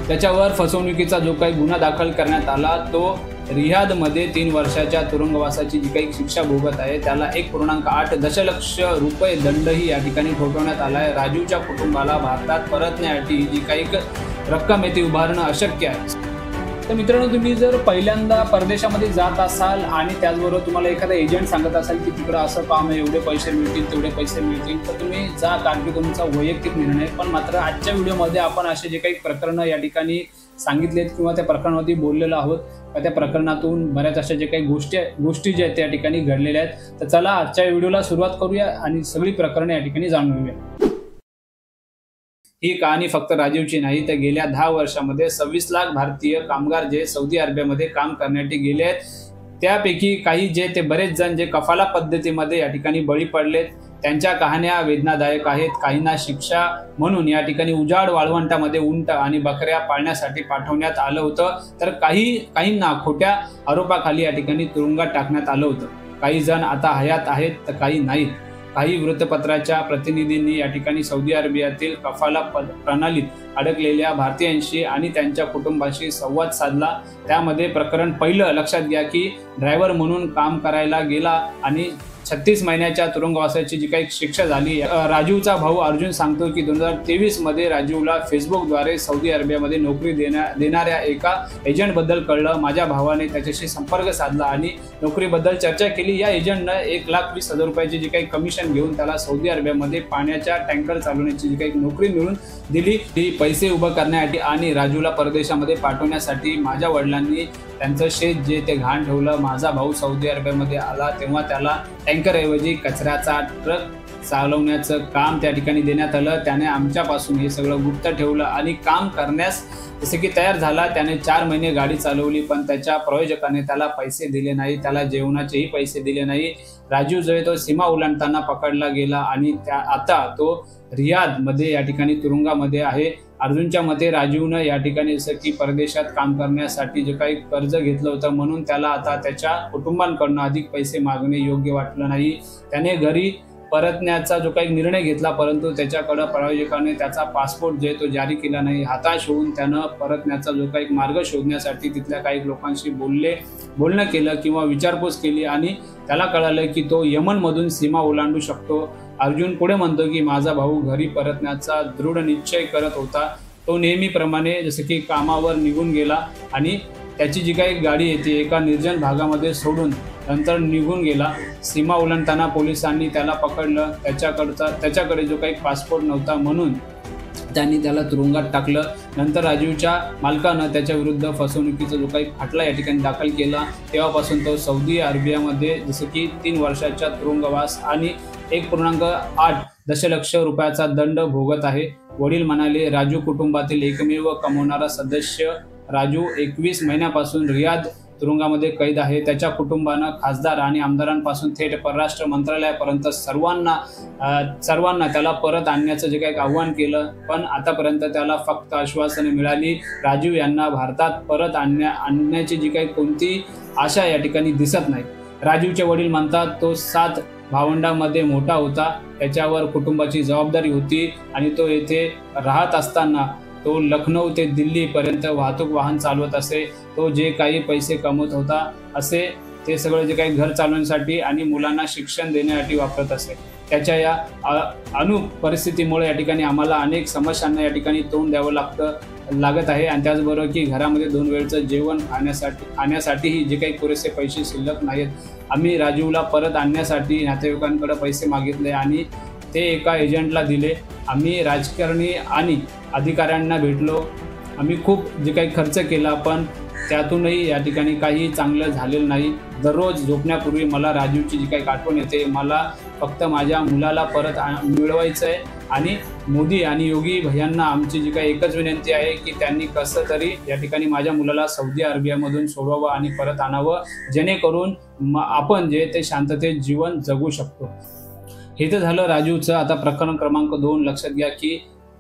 त्याच्यावर फसवणुकीचा जो काही गुन्हा दाखल करण्यात आला तो रियादमध्ये 3 वर्षाच्या तुरुंगवासाची जी काही शिक्षा भोगत आहे त्याला 1.8 दशलक्ष रुपये दंडही या ठिकाणी ठोठावण्यात आला आहे। राजूच्या कुटुंबाला भारतात परतण्यासाठी जी काही रक्कम आहे ती उभारणं अशक्य आहे। तर मित्रांनो, तुम्ही जर पहिल्यांदा परदेशामध्ये जात असाल आणि त्याचबरोबर तुम्हाला एखादा एजंट सांगत असाल की तिकडं असं काम आहे, एवढे पैसे मिळतील तेवढे पैसे मिळतील, तर तुम्ही जा, कारण की तुमचा वैयक्तिक निर्णय। पण मात्र आजच्या व्हिडिओमध्ये आपण असे जे काही प्रकरणं या ठिकाणी सांगितलेत किंवा त्या प्रकरणावरती बोललेलो आहोत, त्या प्रकरणातून बऱ्याच अशा जे काही गोष्टी ज्या आहेत त्या ठिकाणी घडलेल्या आहेत। तर चला आजच्या व्हिडिओला सुरुवात करूया आणि सगळी प्रकरणे या ठिकाणी जाणून घेऊया। ही कहाणी फक्त राजीवची नाही, तर गेल्या 10 वर्षांमध्ये 26 लाख भारतीय कामगार जे सौदी अरेबियामध्ये काम करण्यासाठी गेले आहेत, त्यापैकी काही जे ते बरेच जण जे कफाला पद्धतीमध्ये या ठिकाणी बळी पडलेत, त्यांच्या कहाण्या वेदनादायक आहेत। काहींना शिक्षा म्हणून या ठिकाणी उजाड वाळवंटामध्ये उंट आणि बकऱ्या पाळण्यासाठी पाठवण्यात आलं होतं, तर काहींना खोट्या आरोपाखाली या ठिकाणी तुरुंगात टाकण्यात आलं होतं। काही जण आता हयात आहेत तर काही नाहीत। काही वृत्तपत्राच्या प्रतिनिधींनी या ठिकाणी सौदी अरेबियातील कफाला प्रणालीत अडकलेल्या भारतीयांशी आणि त्यांच्या कुटुंबाशी संवाद साधला। त्यामध्ये प्रकरण पहिलं लक्षात घ्या की ड्रायव्हर म्हणून काम करायला गेला आणि 36 महिन्याच्या तुरुंगवासाची जी काही शिक्षा झाली। राजीवचा भाऊ अर्जुन सांगतो की 2023 मध्ये राजीवला फेसबुकद्वारे सौदी अरेबियामध्ये नोकरी देणाऱ्या एका एजंटबद्दल कळलं। माझ्या भावाने त्याच्याशी संपर्क साधला आणि नोकरीबद्दल चर्चा केली। या एजंटनं 1,20,000 रुपयाची जी काही कमिशन घेऊन त्याला सौदी अरेबियामध्ये पाण्याच्या टँकर चालवण्याची जी काही नोकरी मिळून दिली। ती पैसे उभं करण्यासाठी आणि राजूला परदेशामध्ये पाठवण्यासाठी माझ्या वडिलांनी त्यांचं शेत जे ते घाण ठेवलं। माझा भाऊ सौदी अरेबियामध्ये आला तेव्हा त्याला टँकरऐवजी कचऱ्याचा ट्रक चालवण्याचं काम त्या ठिकाणी देण्यात आलं। त्याने आमच्यापासून हे सगळं गुप्त ठेवलं आणि काम करण्यास जसे की तयार झाला। त्याने 4 महिने गाडी चालवली, पण त्याच्या प्रयोजकाने त्याला पैसे दिले नाही, त्याला जेवणाचेही पैसे दिले नाही। राजीव जो आहे तो सीमा ओलांडताना पकडला गेला आणि आता तो रियादमध्ये या ठिकाणी तुरुंगामध्ये आहे। अर्जुनच्या मते राजीवनं या ठिकाणी जसं की परदेशात काम करण्यासाठी जे काही कर्ज घेतलं होतं म्हणून त्याला आता त्याच्या कुटुंबांकडून अधिक पैसे मागणे योग्य वाटलं नाही। त्याने घरी परतण्याचा जो काही निर्णय घेतला, परंतु त्याच्याकडे प्रायोजकाने त्याचा पासपोर्ट जे तो जारी केला नाही। हताश होऊन त्यानं परतण्याचा जो काही मार्ग शोधण्यासाठी तिथल्या काही लोकांशी बोलणं केलं किंवा विचारपूस केली आणि त्याला कळालं की तो यमनमधून सीमा ओलांडू शकतो। अर्जुन पुढे म्हणतो की माझा भाऊ घरी परतण्याचा दृढ निश्चय करत होता। तो नेहमीप्रमाणे जसं की कामावर निघून गेला आणि त्याची जी काही गाडी येते एका निर्जन भागामध्ये सोडून नंतर निघून गेला। सीमा ओलांडताना पोलिसांनी त्याला पकडलं। त्याच्याकडे जो काही पासपोर्ट नव्हता म्हणून त्यांनी त्याला तुरुंगात टाकलं। नंतर राजीवच्या मालकानं त्याच्या विरुद्ध फसवणुकीचा जो काही खटला या ठिकाणी दाखल केला। तेव्हापासून तो सौदी अरेबियामध्ये जसं की 3 वर्षाच्या तुरुंगवास आणि 1.8 दशलक्ष रुपयाचा दंड भोगत आहे। वडील म्हणाले, राजू कुटुंबातील एकमेव कमवणारा सदस्य राजू 21 महिन्यापासून रियाद तुरुंगामध्ये कैद आहे। त्याच्या कुटुंबानं खासदार आणि आमदारांपासून थेट परराष्ट्र मंत्रालयापर्यंत सर्वांना त्याला परत आणण्याचं जे काही आव्हान केलं, पण आतापर्यंत त्याला फक्त आश्वासने मिळाली। राजीव यांना भारतात परत आणण्याची जी काही कोणती आशा या ठिकाणी दिसत नाही। राजीवचे वडील म्हणतात तो 7 भावंडांमध्ये मोठा होता, त्याच्यावर कुटुंबाची जबाबदारी होती आणि तो येथे राहत असताना तो लखनौ ते दिल्लीपर्यंत वाहतूक वाहन चालवत असे। तो जे काही पैसे कमवत होता असे ते सगळं जे काही घर चालवण्यासाठी आणि मुलांना शिक्षण देण्यासाठी वापरत असे। त्याच्या या परिस्थितीमुळे या ठिकाणी आम्हाला अनेक समस्यांना या ठिकाणी तोंड द्यावं लागत आहे आणि त्याचबरोबर की घरामध्ये 2 वेळचं जेवण खाण्यासाठीही जे काही पुरेसे पैसे शिल्लक नाहीत। आम्ही राजीवला परत आणण्यासाठी नातेवाईकांकडे पैसे मागितले आणि ते एका एजंटला दिले। आम्ही राजकारणी आणि अधिकाऱ्यांना भेटलो। आम्ही खूप जे काही खर्च केला, पण त्यातूनही या ठिकाणी काही चांगलं झालेलं नाही। दररोज झोपण्यापूर्वी मला राजीवची जी काही आठवण येते। मला फक्त माझ्या मुलाला परत मिळवायचं आहे आणि मोदी आणि योगी भैयांना आमची जी काही एकच विनंती आहे की त्यांनी कसं तरी या ठिकाणी माझ्या मुलाला सौदी अरेबियामधून सोडवावं आणि परत आणावं, जेणेकरून आपण जे ते शांततेत जीवन जगू शकतो। हे तर झालं राजीवचं। आता प्रकरण क्रमांक 2 लक्षात घ्या की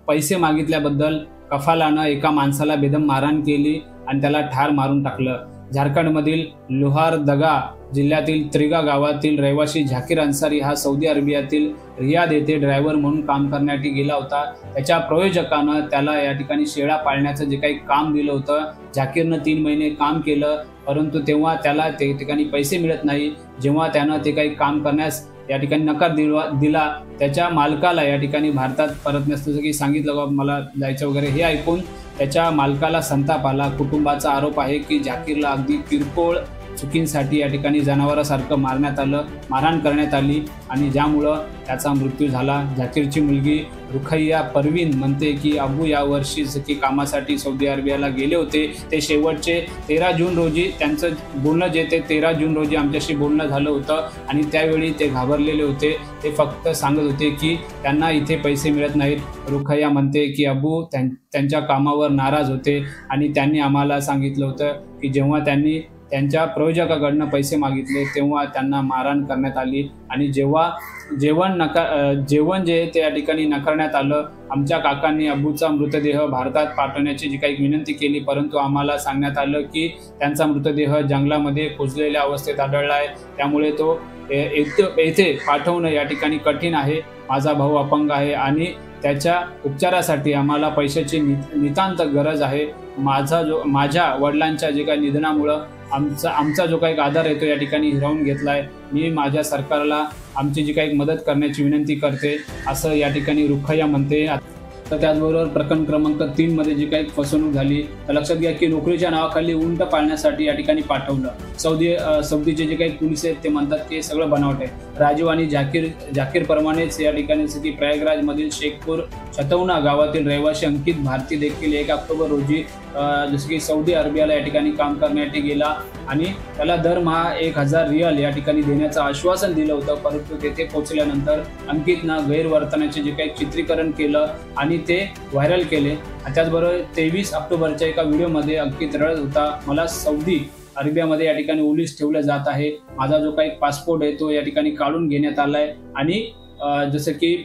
पैसे मागितल्याबद्दल कफालानं एका माणसाला बेदम मारहाण केली आणि त्याला ठार मारून टाकलं। झारखंडमधील लोहारदगा जिल्ह्यातील त्रिगा गावातील रहिवासी झाकीर अन्सारी हा सौदी अरेबियातील रियाद येथे ड्रायव्हर म्हणून काम करण्यासाठी गेला होता। त्याच्या प्रयोजकानं त्याला या ठिकाणी शेळ्या पाळण्याचं जे काही काम दिलं होतं। झाकीरनं 3 महिने काम केलं, परंतु तेव्हा त्याला ते ठिकाणी पैसे मिळत नाही। जेव्हा त्यानं ते काही काम करण्यास या ठिकाणी नकार दिला, त्याच्या मालकाला या ठिकाणी भारतात परतण्याचं की सांगितलं बाबा मला जायचं वगैरे। हे ऐकून त्याच्या मालकाला संताप आला। कुटुंबाचा आरोप आहे की झाकीरला अगदी किरकोळ चुकींसाठी या ठिकाणी जनावरासारखं मारण्यात आलं, मारहाण करण्यात आली आणि ज्यामुळं त्याचा मृत्यू झाला। झाकीरची मुलगी रुखैया परवीन म्हणते की अबू या वर्षी की कामासाठी सौदी अरेबियाला गेले होते। ते शेवटचे 13 जून रोजी त्यांचं बोलणं जे ते 13 जून रोजी आमच्याशी बोलणं झालं होतं आणि त्यावेळी ते घाबरलेले होते। ते फक्त सांगत होते की त्यांना इथे पैसे मिळत नाहीत। रुखैया म्हणते की अबू त्यांच्या कामावर नाराज होते आणि त्यांनी आम्हाला सांगितलं होतं की जेव्हा त्यांनी त्यांच्या प्रयोजकाकडनं पैसे मागितले तेव्हा त्यांना मारहाण करण्यात आली आणि जेव्हा जेवण जे ते या ठिकाणी नकारण्यात आलं। आमच्या काकांनी अबूचा मृतदेह भारतात पाठवण्याची जी काही विनंती केली, परंतु आम्हाला सांगण्यात आलं की त्यांचा मृतदेह जंगलामध्ये कुजलेल्या अवस्थेत आढळला आहे, त्यामुळे तो येथे पाठवणं या ठिकाणी कठीण आहे। माझा भाऊ अपंग आहे आणि त्याच्या उपचारासाठी आम्हाला पैशाची नितांत गरज आहे। माझ्या वडिलांच्या जे काही निधनामुळं आमचा जो काही आधार आहे तो या ठिकाणी हिरावून घेतलाय। मी माझ्या सरकारला आमची जी काही मदत करण्याची विनंती करते, असं या ठिकाणी रुखैया म्हणते। तर त्याचबरोबर प्रकरण क्रमांक 3 मध्ये जी काही फसवणूक झाली तर लक्षात घ्या की नोकरीच्या नावाखाली उंट पाळण्यासाठी या ठिकाणी पाठवलं। सौदीचे जे काही पोलीस आहेत ते म्हणतात की सगळं बनावट आहे। राजीव आणि झाकीर प्रमाणेच या ठिकाणी जसं की प्रयागराज मधील शेखपूर छतौना गावातील रहिवासी अंकित भारती देखील 1 ऑक्टोबर रोजी जसं की सौदी अरेबियाला या ठिकाणी काम करण्यासाठी गेला आणि त्याला दरमहा 1000 रियाल या ठिकाणी देण्याचं आश्वासन दिलं होतं, परंतु तेथे पोहोचल्यानंतर अंकितनं गैरवर्तनाचे जे काही चित्रीकरण केलं आणि ते व्हायरल केले। त्याचबरोबर 23 ऑक्टोबरच्या एका व्हिडिओमध्ये अंकित रडत होता, मला सौदी अरेबियामध्ये या ठिकाणी ओलीस ठेवलं जात आहे, माझा जो काही पासपोर्ट आहे तो या ठिकाणी काढून घेण्यात आलाय आणि जसं की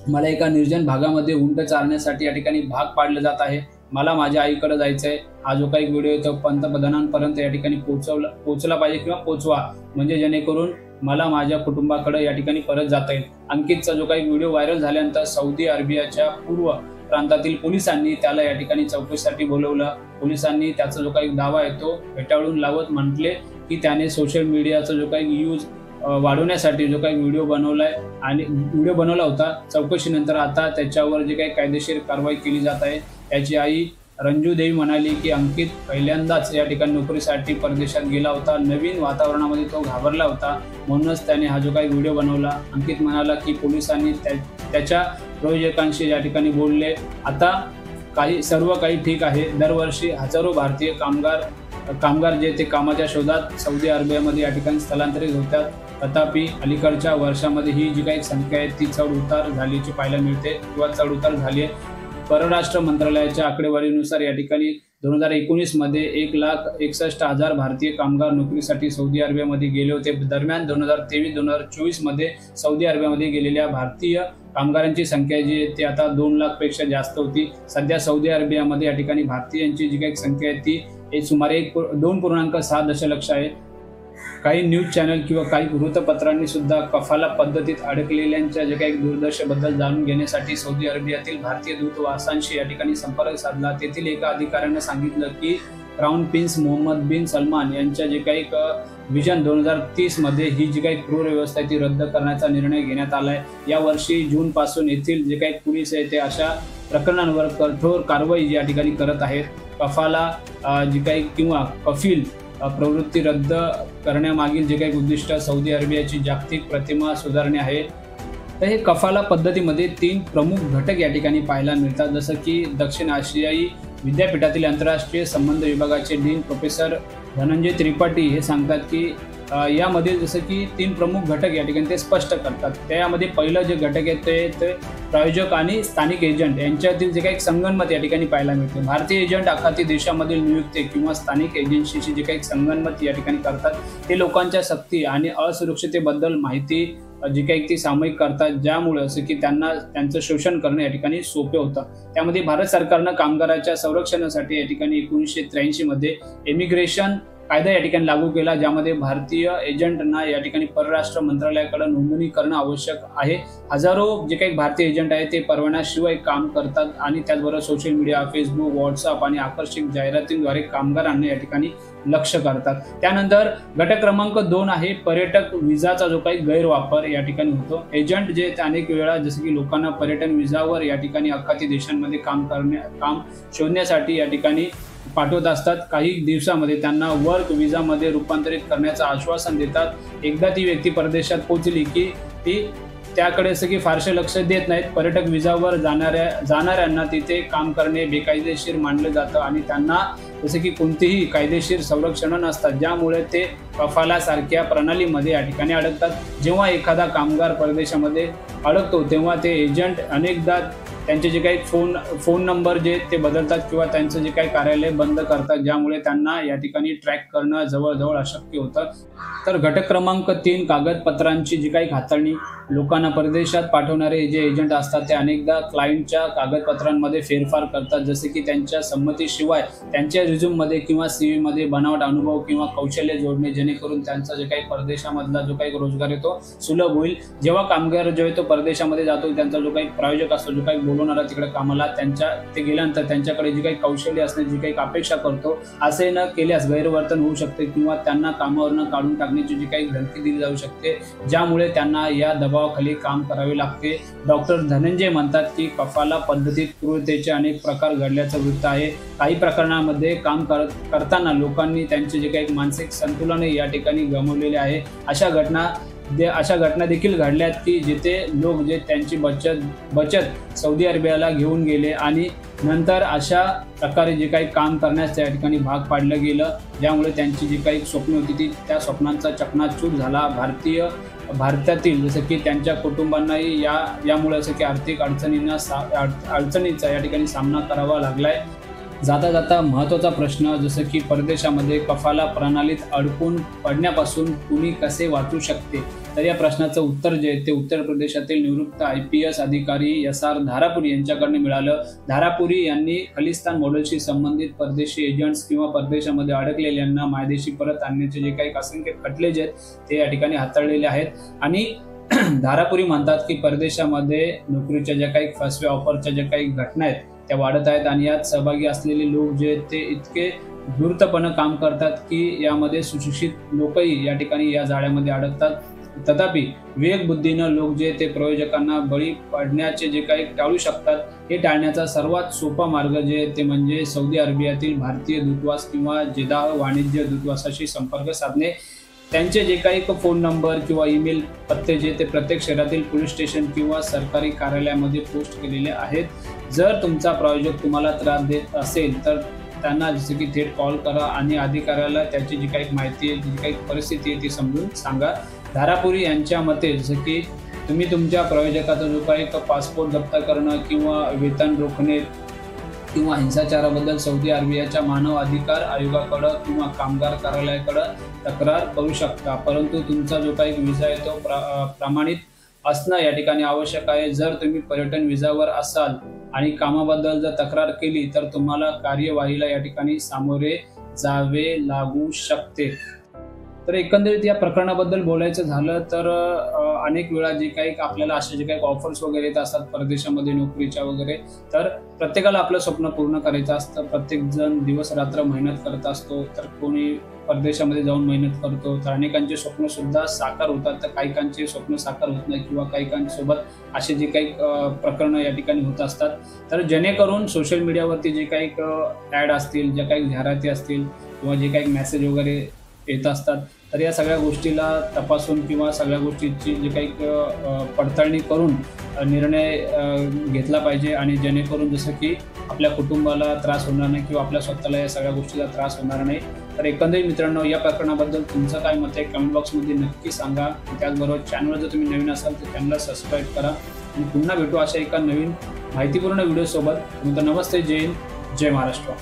मला एका निर्जन भागामध्ये उंट चारण्यासाठी या ठिकाणी भाग पाडलं जात आहे, मला माझ्या आईकडे जायचं आहे। हा जो काही व्हिडिओ आहे तो पंतप्रधानांपर्यंत या ठिकाणी पोहोचला पाहिजे किंवा पोहोचवा, म्हणजे जेणेकरून मला माझ्या कुटुंबाकडे या ठिकाणी परत जाता येईल। अंकितचा जो काही व्हिडिओ व्हायरल झाल्यानंतर सौदी अरेबियाच्या पूर्व प्रांतातील पोलिसांनी त्याला या ठिकाणी चौकशीसाठी बोलवलं। पोलिसांनी त्याचा जो काही दावा आहे तो फेटाळून लावत म्हटले की त्याने सोशल मीडियाचा जो काही यूज वाढवण्यासाठी जो काही व्हिडिओ बनवला होता। चौकशीनंतर आता त्याच्यावर जे काही कायदेशीर कारवाई केली जात आहे। त्याची आई रंजू देवी म्हणाली की अंकित पहिल्यांदाच या ठिकाणी नोकरीसाठी परदेशात गेला होता, नवीन वातावरणामध्ये तो घाबरला होता, म्हणूनच त्याने हा जो काही व्हिडिओ बनवला। अंकित म्हणाला की पोलिसांनी त्याच्या प्रयोजकांशी या ठिकाणी बोलले, आता सर्व काही ठीक आहे। दरवर्षी हजारो भारतीय कामगार जे ते कामाच्या शोधात सौदी अरेबियामध्ये या ठिकाणी स्थलांतरित होतात, तथापि अलीकडच्या वर्षामध्ये ही जी काही संख्या आहे ती चढ उतार झाल्याची पाहायला मिळते किंवा चढ उतार झाली आहे। परराष्ट्र मंत्रालयाच्या आकडेवारीनुसार या ठिकाणी 2019 मध्ये 1,61,000 भारतीय कामगार नोकरीसाठी सौदी अरेबियामध्ये गेले होते। दरम्यान 2023-2024 मध्ये सौदी अरेबियामध्ये गेलेल्या भारतीय कामगारांची संख्या जी आहे ती आता 2 लाखपेक्षा जास्त होती। सध्या सौदी अरेबियामध्ये या ठिकाणी भारतीयांची जी काही संख्या आहे ती सुमारे 2.6 दशलक्ष आहे। काही न्यूज चॅनल किंवा काही वृत्तपत्रांनी सुद्धा कफाला पद्धतीत अडकलेल्यांच्या जे काही दुर्दशेबद्दल जाणून घेण्यासाठी सौदी अरेबियातील भारतीय दूतावासांशी या ठिकाणी संपर्क साधला। तेथील एका अधिकाऱ्याने सांगितलं की क्राऊन प्रिन्स मोहम्मद बिन सलमान यांच्या जे काही विजन 2030 मध्ये ही जी काही क्रूर व्यवस्था ती रद्द करण्याचा निर्णय घेण्यात आलाय। या वर्षी जून पासून येथील जे काही पोलीस आहे ते अशा प्रकरणांवर कठोर कारवाई या ठिकाणी करत आहेत। कफाला जी काही किंवा कफील प्रवृत्ती रद्द करण्यामागील जे काही उद्दिष्ट सौदी अरेबियाची जागतिक प्रतिमा सुधारणे आहे। तर हे कफाला पद्धतीमध्ये 3 प्रमुख घटक या ठिकाणी पाहायला मिळतात, जसं की दक्षिण आशियाई विद्यापीठातील आंतरराष्ट्रीय संबंध विभागाचे डीन प्रोफेसर धनंजय त्रिपाठी हे सांगतात की यामध्ये जसं की 3 प्रमुख घटक या ठिकाणी ते स्पष्ट करतात। त्यामध्ये पहिलं जे घटक आहे ते प्रायोजक आणि स्थानिक एजंट यांच्यातील जे काही संगनमत या ठिकाणी पाहायला मिळते। भारतीय एजंट आखाती देशामधील नियुक्ती किंवा स्थानिक एजन्सीशी जे काही संगनमत या ठिकाणी करतात ते लोकांच्या सक्ती आणि असुरक्षिततेबद्दल माहिती जी काही ती सामायिक करतात, ज्यामुळे असं की त्यांचं शोषण करणं या ठिकाणी सोपे होतं। त्यामध्ये भारत सरकारनं कामगाराच्या संरक्षणासाठी या ठिकाणी 1983 मध्ये इमिग्रेशन कायदा या ठिकाणी लागू केला, ज्यामध्ये भारतीय एजंटना या ठिकाणी परराष्ट्र मंत्रालयाकडे नोंदणी करणं आवश्यक आहे. हजारो जे काही भारतीय एजंट आहेत ते परवान्याशिवाय काम करतात आणि त्याचबरोबर सोशल मीडिया, फेसबुक, व्हॉट्सअप आणि आकर्षक जाहिरातींद्वारे कामगारांना या ठिकाणी लक्ष्य करतात. त्यानंतर घटक क्रमांक 2 आहे पर्यटक विजाचा जो काही गैरवापर या ठिकाणी होतो. एजंट जे अनेक वेळा जसं की लोकांना पर्यटन विजावर या ठिकाणी आखाती देशांमध्ये काम शोधण्यासाठी या ठिकाणी पाठवत असतात. काही दिवसामध्ये त्यांना वर्क विजामध्ये रूपांतरित करण्याचं आश्वासन देतात. एकदा ती व्यक्ती परदेशात पोहोचली की ती त्याकडे असं की फारसे लक्ष देत नाहीत. पर्यटक विजावर जाणाऱ्यांना तिथे काम करणे बेकायदेशीर मानलं जातं आणि त्यांना जसं की कोणतीही कायदेशीर संरक्षण नसतात, ज्यामुळे ते कफालासारख्या प्रणालीमध्ये या ठिकाणी अडकतात. जेव्हा एखादा कामगार परदेशामध्ये अडकतो तेव्हा ते एजंट अनेकदा त्यांचे जे काही फोन नंबर जे ते बदलतात किंवा त्यांचं जे काही कार्यालय बंद करतात, ज्यामुळे त्यांना या ठिकाणी ट्रॅक करणं जवळजवळ अशक्य होतं. तर घटक क्रमांक 3 कागदपत्रांची जी काही हाताळणी. लोकांना परदेशात पाठवणारे जे एजंट असतात ते अनेकदा क्लायंटच्या कागदपत्रांमध्ये फेरफार करतात, जसे की त्यांच्या संमतीशिवाय त्यांच्या रिझ्यूममध्ये किंवा CV मध्ये बनावट अनुभव किंवा कौशल्य जोडणे, जेणेकरून त्यांचा जे काही परदेशामधला जो काही रोजगार आहे तो सुलभ होईल. जेव्हा कामगार जो आहे तो परदेशामध्ये जातो, त्यांचा जो काही प्रायोजक असतो, जो काही बोलवणारा तिकडे कामाला, ते गेल्यानंतर त्यांच्याकडे जी काही कौशल्य असणे, जी काही अपेक्षा करतो, असे न केल्यास गैरवर्तन होऊ शकते किंवा त्यांना कामावरून काढून टाकण्याची जी काही धमकी दिली जाऊ शकते, ज्यामुळे त्यांना या दबावाखाली काम करावे लागते. डॉक्टर धनंजय म्हणतात की कफाला पद्धतीत क्रूरतेचे अनेक प्रकार घडल्याचं वृत्त आहे. काही प्रकरणांमध्ये काम करताना लोकांनी त्यांचे जे काही मानसिक संतुलन या ठिकाणी गमावलेले आहे. अशा घटना देखील घडल्यात की जिथे लोक जे त्यांची बचत सौदी अरेबियाला घेऊन गेले आणि नंतर अशा प्रकारे जे काही काम करण्यास त्या ठिकाणी भाग पाडलं गेलं, ज्यामुळे त्यांची जी काही स्वप्न होती त्या स्वप्नांचा चकनाचूर झाला. भारतातील जसं की त्यांच्या कुटुंबांनाही यामुळे असं की आर्थिक अडचणींचा या ठिकाणी सामना करावा लागलाय. जाता जाता महत्त्वाचा प्रश्न, जसं की परदेशामध्ये कफाला प्रणालीत अडकून पडण्यापासून कुणी कसे वाचू शकते. तर या प्रश्नाचं उत्तर जे आहे ते उत्तर प्रदेशातील निवृत्त IPS अधिकारी SR धारापुरी यांच्याकडनं मिळालं. धारापुरी यांनी खलिस्तान मॉडेलशी संबंधित परदेशी एजंट्स किंवा परदेशामध्ये अडकलेल्यांना मायदेशी परत आणण्याचे जे काही असंख्य खटले जे आहेत ते या ठिकाणी हाताळलेले आहेत. आणि धारापुरी म्हणतात की परदेशामध्ये नोकरीच्या ज्या काही फसव्या ऑफरच्या ज्या काही घटना आहेत त्या वाढत आहेत आणि यात सहभागी असलेले लोक जे आहेत ते इतके धूर्तपणे काम करतात की यामध्ये सुशिक्षित लोकही या ठिकाणी या जाळ्यामध्ये अडकतात. तथापि विवेकबुद्धीनं लोक जे ते प्रयोजकांना बळी पडण्याचे जे काही टाळू शकतात. हे टाळण्याचा सर्वात सोपा मार्ग जे ते म्हणजे सौदी अरेबियातील भारतीय दूतावास किंवा जेदाह वाणिज्य दूतावासाशी संपर्क साधणे. त्यांचे जे काही फोन नंबर किंवा ईमेल पत्ते जे ते प्रत्येक शहरातील पोलीस स्टेशन किंवा सरकारी कार्यालयामध्ये पोस्ट केलेले आहेत. जर तुमचा प्रायोजक तुम्हाला त्रास देत असेल तर त्यांना जसं की थेट कॉल करा आणि अधिकाऱ्याला त्याची जी काही माहिती आहे, जी काही परिस्थिती आहे ती समजून सांगा. धारापुरी यांच्या मते जसं की तुम्ही तुमच्या प्रायोजकाचा जो काही पासपोर्ट जप्त करणं किंवा वेतन रोखणे किंवा हिंसाचाराबद्दल सौदी अरेबियाच्या मानव अधिकार आयोगाकडे किंवा कामगार कार्यालयाकडे तक्रार करू शकता. परंतु तुमचा जो काही विजा आहे तो प्रमाणित असणं या ठिकाणी आवश्यक आहे. जर तुम्ही पर्यटन विजावर असाल आणि कामाबद्दल जर तक्रार केली तर तुम्हाला कार्यवाहीला या ठिकाणी सामोरे जावे लागू शकते. तर एकंदरीत या प्रकरणाबद्दल बोलायचं झालं तर अनेक वेळा जे काही आपल्याला असे जे काही ऑफर्स वगैरे येत असतात परदेशामध्ये नोकरीच्या वगैरे, तर प्रत्येकाला आपलं स्वप्न पूर्ण करायचं असतं. प्रत्येक जण दिवस रात्र मेहनत करत असतो. तर कोणी परदेशामध्ये जाऊन मेहनत करतो, तर अनेकांचे स्वप्न सुद्धा साकार होतात, तर काहीकांचे स्वप्न साकार होत नाही किंवा काहीकांसोबत असे जे काही प्रकरणं या ठिकाणी होत असतात. तर जेणेकरून सोशल मीडियावरती जे काही ॲड असतील, ज्या काही जाहिराती असतील किंवा जे काही मेसेज वगैरे येत असतात, तर या सगळ्या गोष्टीला तपासून किंवा सगळ्या गोष्टीची जी काही पडताळणी करून निर्णय घेतला पाहिजे. आणि जेणेकरून जसं की आपल्या कुटुंबाला त्रास होणार नाही किंवा आपल्या स्वतःला या सगळ्या गोष्टीचा त्रास होणार नाही. तर एकंदरीत मित्रांनो, या प्रकरणाबद्दल तुमचं काय मत आहे कमेंट बॉक्समध्ये नक्की सांगा. त्याचबरोबर चॅनलवर जर तुम्ही नवीन असाल तर चॅनलला सबस्क्राईब करा. आणि पुन्हा भेटू अशा एका नवीन माहितीपूर्ण व्हिडिओसोबत. नमस्ते, जय हिंद, जय महाराष्ट्र.